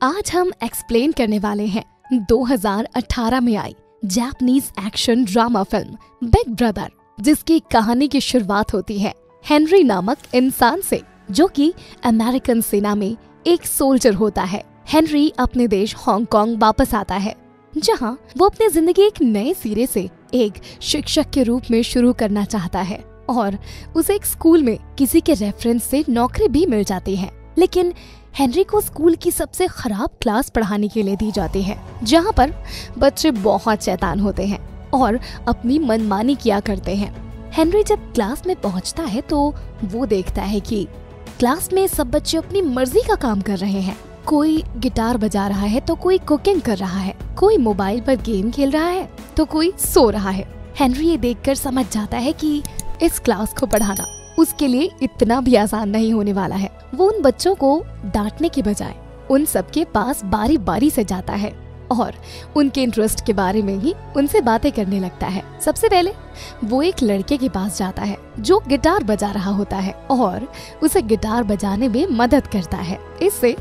आज हम एक्सप्लेन करने वाले हैं 2018 में आई Japanese action drama film big brother, जिसकी कहानी की शुरुआत होती है हेनरी नामक इंसान से, जो कि अमेरिकन सेना में एक सोल्जर होता है। हेनरी अपने देश हांगकांग वापस आता है, जहां वो अपनी जिंदगी एक नए सिरे से एक शिक्षक के रूप में शुरू करना चाहता है और उसे एक स्कूल में किसी के रेफरेंस से नौकरी भी मिल जाती है। लेकिन हेनरी को स्कूल की सबसे खराब क्लास पढ़ाने के लिए दी जाती है, जहां पर बच्चे बहुत शैतान होते हैं और अपनी मनमानी किया करते हैं। हेनरी जब क्लास में पहुंचता है तो वो देखता है कि क्लास में सब बच्चे अपनी मर्जी का काम कर रहे हैं। कोई गिटार बजा रहा है तो कोई कुकिंग कर रहा है, कोई मोबाइल पर गेम खेल रहा है तो कोई सो रहा है। हेनरी ये देखकर समझ जाता है कि इस क्लास को पढ़ाना उसके लिए इतना भी आसान नहीं होने वाला है। वो उन बच्चों को डांटने के बजाय उन सबके पास बारी बारी से जाता है और उनके इंटरेस्ट के बारे में ही उनसे बातें करने लगता है। सबसे पहले वो एक लड़के के पास जाता है जो गिटार बजा रहा होता है और उसे गिटार बजाने में मदद करता है। इससे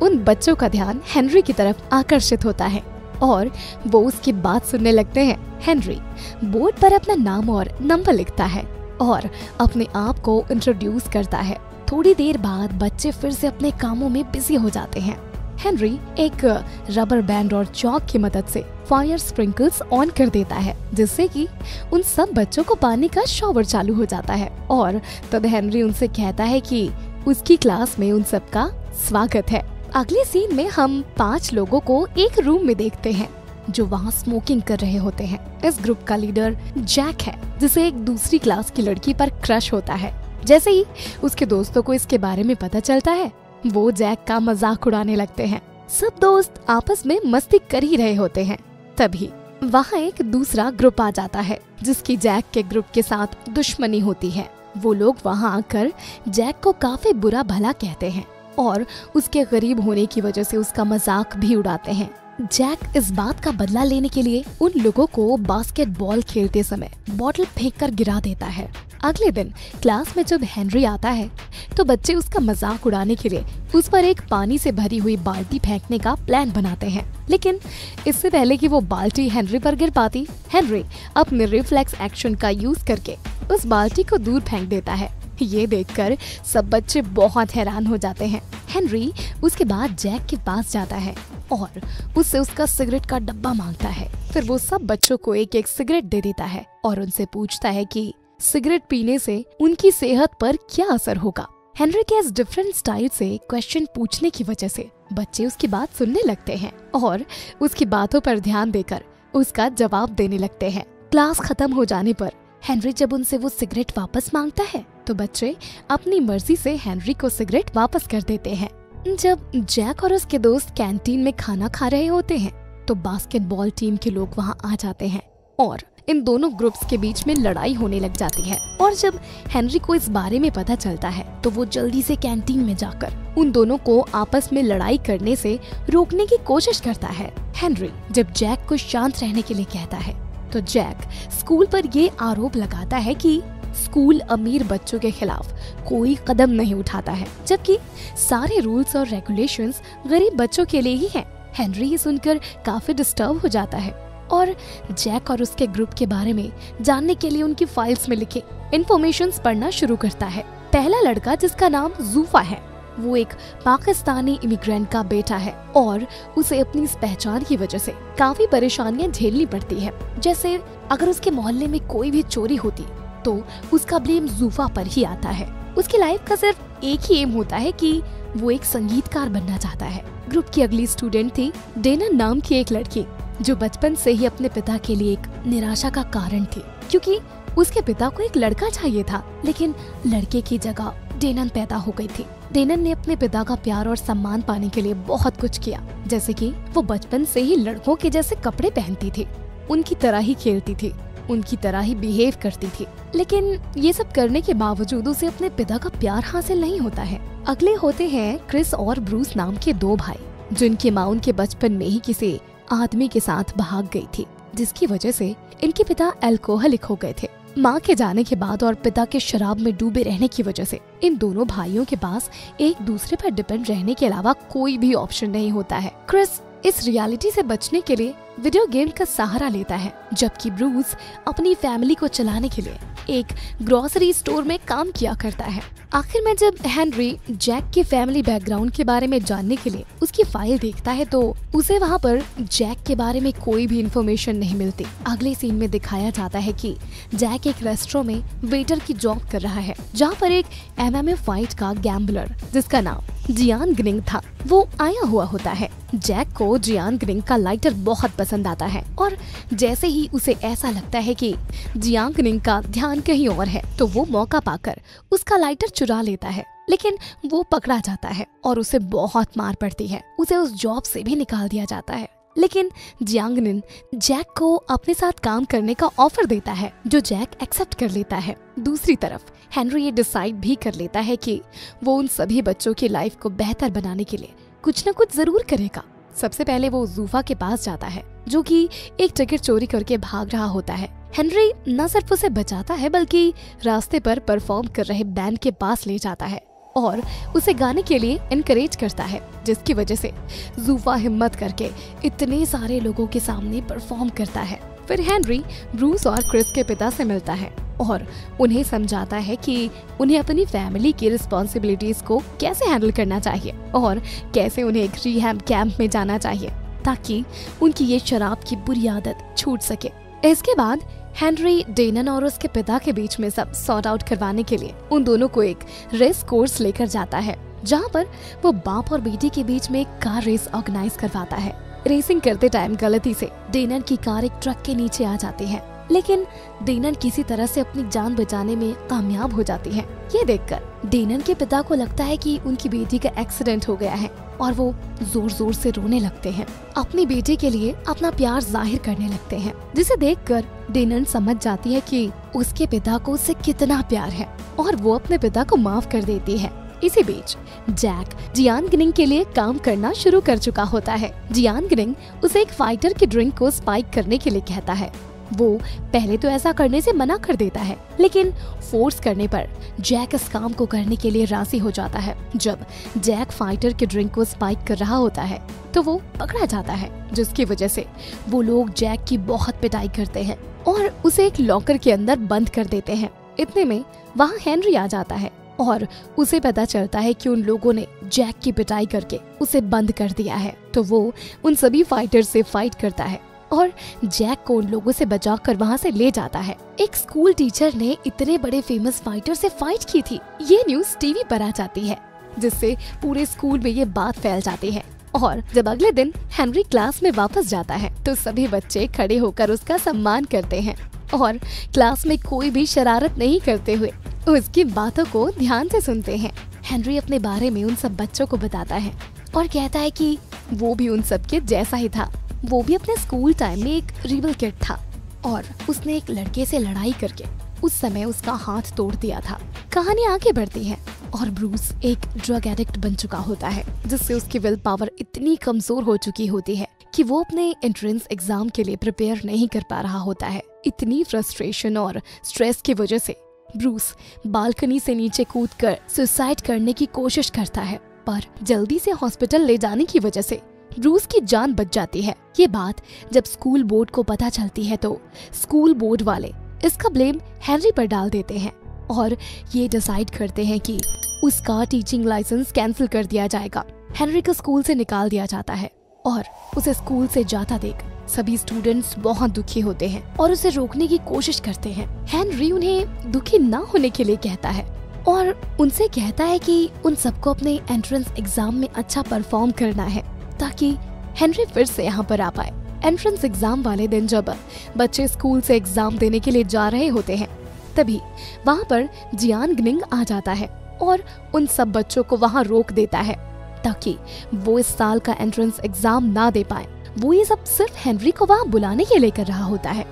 उन बच्चों का ध्यान हेनरी की तरफ आकर्षित होता है और वो उसकी बात सुनने लगते हैं। हेनरी बोर्ड पर अपना नाम और नंबर लिखता है और अपने आप को इंट्रोड्यूस करता है। थोड़ी देर बाद बच्चे फिर से अपने कामों में बिजी हो जाते हैं। हेनरी एक रबर बैंड और चौक की मदद से फायर स्प्रिंकल्स ऑन कर देता है, जिससे कि उन सब बच्चों को पानी का शॉवर चालू हो जाता है और तब हेनरी उनसे कहता है कि उसकी क्लास में उन सब का स्वागत है। अगले सीन में हम 5 लोगों को एक रूम में देखते हैं जो वहाँ स्मोकिंग कर रहे होते हैं। इस ग्रुप का लीडर जैक है, जिसे एक दूसरी क्लास की लड़की पर क्रश होता है। जैसे ही उसके दोस्तों को इसके बारे में पता चलता है, वो जैक का मजाक उड़ाने लगते हैं। सब दोस्त आपस में मस्ती कर ही रहे होते हैं। तभी वहाँ एक दूसरा ग्रुप आ जाता है, जिसकी जैक के ग्रुप के साथ दुश्मनी होती है। वो लोग वहाँ आकर जैक को काफी बुरा भला कहते हैं और उसके गरीब होने की वजह से उसका मजाक भी उड़ाते हैं। जैक इस बात का बदला लेने के लिए उन लोगों को बास्केटबॉल खेलते समय बॉटल फेंककर गिरा देता है। अगले दिन क्लास में जब हेनरी आता है तो बच्चे उसका मजाक उड़ाने के लिए उस पर एक पानी से भरी हुई बाल्टी फेंकने का प्लान बनाते हैं। लेकिन इससे पहले कि वो बाल्टी हेनरी पर गिर पाती, हेनरी अपने रिफ्लेक्स एक्शन का यूज करके उस बाल्टी को दूर फेंक देता है। ये देखकर सब बच्चे बहुत हैरान हो जाते हैं। हेनरी उसके बाद जैक के पास जाता है और उससे उसका सिगरेट का डब्बा मांगता है। फिर वो सब बच्चों को एक एक सिगरेट दे देता है और उनसे पूछता है कि सिगरेट पीने से उनकी सेहत पर क्या असर होगा। हेनरी के इस डिफरेंट स्टाइल से क्वेश्चन पूछने की वजह से बच्चे उसकी बात सुनने लगते हैं और उसकी बातों पर ध्यान देकर उसका जवाब देने लगते हैं। क्लास खत्म हो जाने पर हेनरी जब उनसे वो सिगरेट वापस मांगता है तो बच्चे अपनी मर्जी से हेनरी को सिगरेट वापस कर देते हैं। जब जैक और उसके दोस्त कैंटीन में खाना खा रहे होते हैं तो बास्केटबॉल टीम के लोग वहाँ आ जाते हैं और इन दोनों ग्रुप्स के बीच में लड़ाई होने लग जाती है। और जब हेनरी को इस बारे में पता चलता है तो वो जल्दी से कैंटीन में जाकर उन दोनों को आपस में लड़ाई करने से रोकने की कोशिश करता है। हेनरी जब जैक को शांत रहने के लिए कहता है तो जैक स्कूल पर ये आरोप लगाता है कि स्कूल अमीर बच्चों के खिलाफ कोई कदम नहीं उठाता है, जबकि सारे रूल्स और रेगुलेशंस गरीब बच्चों के लिए ही हैं। हेनरी ये सुनकर काफी डिस्टर्ब हो जाता है और जैक और उसके ग्रुप के बारे में जानने के लिए उनकी फाइल्स में लिखे इन्फॉर्मेशंस पढ़ना शुरू करता है। पहला लड़का, जिसका नाम जूफा है, वो एक पाकिस्तानी इमिग्रेंट का बेटा है और उसे अपनी इस पहचान की वजह से काफी परेशानियां झेलनी पड़ती है। जैसे अगर उसके मोहल्ले में कोई भी चोरी होती तो उसका ब्लेम जूफा पर ही आता है। उसकी लाइफ का सिर्फ एक ही एम होता है कि वो एक संगीतकार बनना चाहता है। ग्रुप की अगली स्टूडेंट थी डेना नाम की एक लड़की, जो बचपन से ही अपने पिता के लिए एक निराशा का कारण थी, क्योंकि उसके पिता को एक लड़का चाहिए था, लेकिन लड़के की जगह डेनन पैदा हो गई थी। डेनन ने अपने पिता का प्यार और सम्मान पाने के लिए बहुत कुछ किया, जैसे कि वो बचपन से ही लड़कों के जैसे कपड़े पहनती थी, उनकी तरह ही खेलती थी, उनकी तरह ही बिहेव करती थी। लेकिन ये सब करने के बावजूद उसे अपने पिता का प्यार हासिल नहीं होता है। अगले होते हैं क्रिस और ब्रूस नाम के 2 भाई, जिनकी माँ उनके बचपन में ही किसी आदमी के साथ भाग गई थी, जिसकी वजह से इनके पिता अल्कोहलिक हो गए थे। माँ के जाने के बाद और पिता के शराब में डूबे रहने की वजह से इन दोनों भाइयों के पास एक दूसरे पर डिपेंड रहने के अलावा कोई भी ऑप्शन नहीं होता है। क्रिस इस रियलिटी से बचने के लिए वीडियो गेम का सहारा लेता है, जबकि ब्रूस अपनी फैमिली को चलाने के लिए एक ग्रोसरी स्टोर में काम किया करता है। आखिर में जब हेनरी जैक के फैमिली बैकग्राउंड के बारे में जानने के लिए उसकी फाइल देखता है तो उसे वहाँ पर जैक के बारे में कोई भी इंफॉर्मेशन नहीं मिलती। अगले सीन में दिखाया जाता है कि जैक एक रेस्टोरेंट में वेटर की जॉब कर रहा है, जहाँ पर एक MMA फाइट का गैम्बलर जिसका नाम जियान ग्निंग था वो आया हुआ होता है। जैक को जियान ग्निंग का लाइटर बहुत पसंद आता है और जैसे ही उसे ऐसा लगता है कि जियान ग्निंग का ध्यान कहीं और है तो वो मौका पाकर उसका लाइटर चुरा लेता है, लेकिन वो पकड़ा जाता है और उसे बहुत मार पड़ती है। उसे उस जॉब से भी निकाल दिया जाता है, लेकिन जियांगनिन जैक को अपने साथ काम करने का ऑफर देता है जो जैक एक्सेप्ट कर लेता है। दूसरी तरफ हेनरी ये डिसाइड भी कर लेता है कि वो उन सभी बच्चों की लाइफ को बेहतर बनाने के लिए कुछ न कुछ जरूर करेगा। सबसे पहले वो जूफा के पास जाता है जो कि एक टिकट चोरी करके भाग रहा होता है। हेनरी न सिर्फ उसे बचाता है बल्कि रास्ते पर परफॉर्म कर रहे बैंड के पास ले जाता है और उसे गाने के लिए एनकरेज करता है, जिसकी वजह से जूफा हिम्मत करके इतने सारे लोगों के सामने परफॉर्म करता है। फिर हेनरी ब्रूस और क्रिस के पिता से मिलता है और उन्हें समझाता है कि उन्हें अपनी फैमिली की रिस्पॉन्सिबिलिटीज को कैसे हैंडल करना चाहिए और कैसे उन्हें एक रिहैब कैंप में जाना चाहिए ताकि उनकी ये शराब की बुरी आदत छूट सके। इसके बाद हेनरी डेनन और उसके पिता के बीच में सब सॉर्ट आउट करवाने के लिए उन दोनों को एक रेस कोर्स लेकर जाता है, जहाँ पर वो बाप और बेटी के बीच में एक कार रेस ऑर्गेनाइज करवाता है। रेसिंग करते टाइम गलती से डेनन की कार एक ट्रक के नीचे आ जाती है, लेकिन डेनन किसी तरह से अपनी जान बचाने में कामयाब हो जाती है। ये देखकर डेनन के पिता को लगता है कि उनकी बेटी का एक्सीडेंट हो गया है और वो जोर जोर से रोने लगते हैं। अपनी बेटी के लिए अपना प्यार जाहिर करने लगते हैं, जिसे देखकर डेनन समझ जाती है कि उसके पिता को उससे कितना प्यार है और वो अपने पिता को माफ कर देती है। इसी बीच जैक जियान ग्निंग के लिए काम करना शुरू कर चुका होता है। जियान ग्निंग उसे एक फाइटर की ड्रिंक को स्पाइक करने के लिए कहता है। वो पहले तो ऐसा करने से मना कर देता है, लेकिन फोर्स करने पर जैक इस काम को करने के लिए राजी हो जाता है। जब जैक फाइटर के ड्रिंक को स्पाइक कर रहा होता है तो वो पकड़ा जाता है, जिसकी वजह से वो लोग जैक की बहुत पिटाई करते हैं और उसे एक लॉकर के अंदर बंद कर देते हैं। इतने में वहाँ हेनरी आ जाता है और उसे पता चलता है कि उन लोगों ने जैक की पिटाई करके उसे बंद कर दिया है। तो वो उन सभी फाइटर से फाइट करता है और जैक को उन लोगों से बचाकर वहाँ से ले जाता है। एक स्कूल टीचर ने इतने बड़े फेमस फाइटर से फाइट की थी। ये न्यूज़ टीवी पर आ जाती है, जिससे पूरे स्कूल में ये बात फैल जाती है। और जब अगले दिन हेनरी क्लास में वापस जाता है तो सभी बच्चे खड़े होकर उसका सम्मान करते हैं और क्लास में कोई भी शरारत नहीं करते हुए उसकी बातों को ध्यान से सुनते हैं। हेनरी अपने बारे में उन सब बच्चों को बताता है और कहता है कि वो भी उन सब के जैसा ही था। वो भी अपने स्कूल टाइम में एक रिबल किड था और उसने एक लड़के से लड़ाई करके उस समय उसका हाथ तोड़ दिया था। कहानी आगे बढ़ती है और ब्रूस एक ड्रग एडिक्ट बन चुका होता है, जिससे उसकी विल पावर इतनी कमजोर हो चुकी होती है कि वो अपने एंट्रेंस एग्जाम के लिए प्रिपेयर नहीं कर पा रहा होता है। इतनी फ्रस्ट्रेशन और स्ट्रेस की वजह से ब्रूस बालकनी से नीचे कूदकर सुसाइड करने की कोशिश करता है, पर जल्दी से हॉस्पिटल ले जाने की वजह से ब्रूस की जान बच जाती है। ये बात जब स्कूल बोर्ड को पता चलती है तो स्कूल बोर्ड वाले इसका ब्लेम हेनरी पर डाल देते हैं और ये डिसाइड करते हैं कि उसका टीचिंग लाइसेंस कैंसिल कर दिया जाएगा। हेनरी को स्कूल से निकाल दिया जाता है और उसे स्कूल से जाता देख सभी स्टूडेंट्स बहुत दुखी होते हैं और उसे रोकने की कोशिश करते हैं। हेनरी उन्हें दुखी ना होने के लिए कहता है और उनसे कहता है कि उन सबको अपने एंट्रेंस एग्जाम में अच्छा परफॉर्म करना है ताकि हेनरी फिर से यहाँ पर आ पाए। एंट्रेंस एग्जाम वाले दिन जब बच्चे स्कूल से एग्जाम देने के लिए जा रहे होते हैं, तभी वहाँ पर जियान ग्निंग आ जाता है और उन सब बच्चों को वहाँ रोक देता है ताकि वो इस साल का एंट्रेंस एग्जाम ना दे पाए। वो ये सब सिर्फ हेनरी को वहाँ बुलाने के लिए कर रहा होता है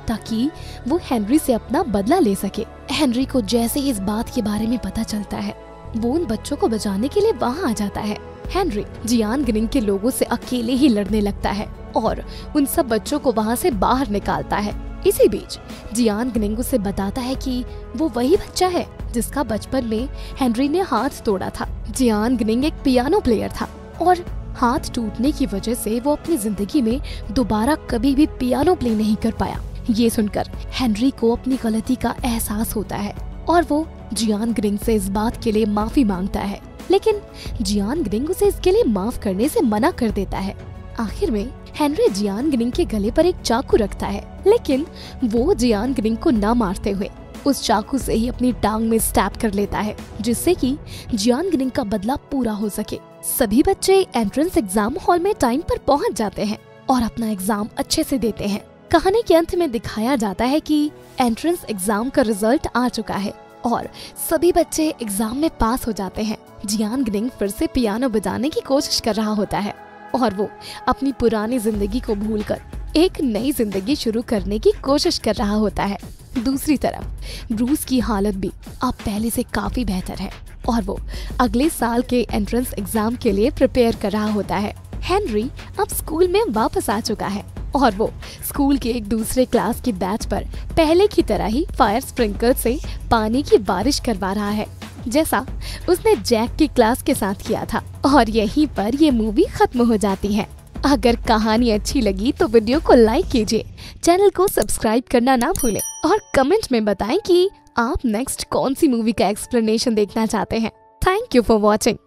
ताकि वो हेनरी से अपना बदला ले सके। हेनरी को जैसे ही इस बात के बारे में पता चलता है, वो उन बच्चों को बचाने के लिए वहाँ आ जाता है। हेनरी जियान ग्निंग के लोगों से अकेले ही लड़ने लगता है और उन सब बच्चों को वहाँ से बाहर निकालता है। इसी बीच जियान ग्निंग उसे बताता है कि वो वही बच्चा है जिसका बचपन में हेनरी ने हाथ तोड़ा था। जियान ग्निंग एक पियानो प्लेयर था और हाथ टूटने की वजह से वो अपनी जिंदगी में दोबारा कभी भी पियानो प्ले नहीं कर पाया। ये सुनकर हेनरी को अपनी गलती का एहसास होता है और वो जियान ग्निंग से इस बात के लिए माफी मांगता है, लेकिन जियान ग्निंग उसे इसके लिए माफ करने से मना कर देता है। आखिर में हेनरी जियान ग्निंग के गले पर एक चाकू रखता है, लेकिन वो जियान ग्निंग को न मारते हुए उस चाकू से ही अपनी टांग में स्टैब कर लेता है, जिससे कि जियान ग्निंग का बदला पूरा हो सके। सभी बच्चे एंट्रेंस एग्जाम हॉल में टाइम पर पहुंच जाते हैं और अपना एग्जाम अच्छे से देते हैं। कहानी के अंत में दिखाया जाता है कि एंट्रेंस एग्जाम का रिजल्ट आ चुका है और सभी बच्चे एग्जाम में पास हो जाते हैं। जियान ग्निंग फिर से पियानो बजाने की कोशिश कर रहा होता है और वो अपनी पुरानी जिंदगी को भूलकर एक नई जिंदगी शुरू करने की कोशिश कर रहा होता है। दूसरी तरफ ब्रूस की हालत भी अब पहले से काफी बेहतर है और वो अगले साल के एंट्रेंस एग्जाम के लिए प्रिपेयर कर रहा होता है। हेनरी अब स्कूल में वापस आ चुका है और वो स्कूल के एक दूसरे क्लास की बैच पर पहले की तरह ही फायर स्प्रिंकलर से पानी की बारिश करवा रहा है, जैसा उसने जैक की क्लास के साथ किया था। और यहीं पर ये मूवी खत्म हो जाती है। अगर कहानी अच्छी लगी तो वीडियो को लाइक कीजिए, चैनल को सब्सक्राइब करना ना भूलें और कमेंट में बताएं कि आप नेक्स्ट कौन सी मूवी का एक्सप्लेनेशन देखना चाहते हैं। Thank you for watching.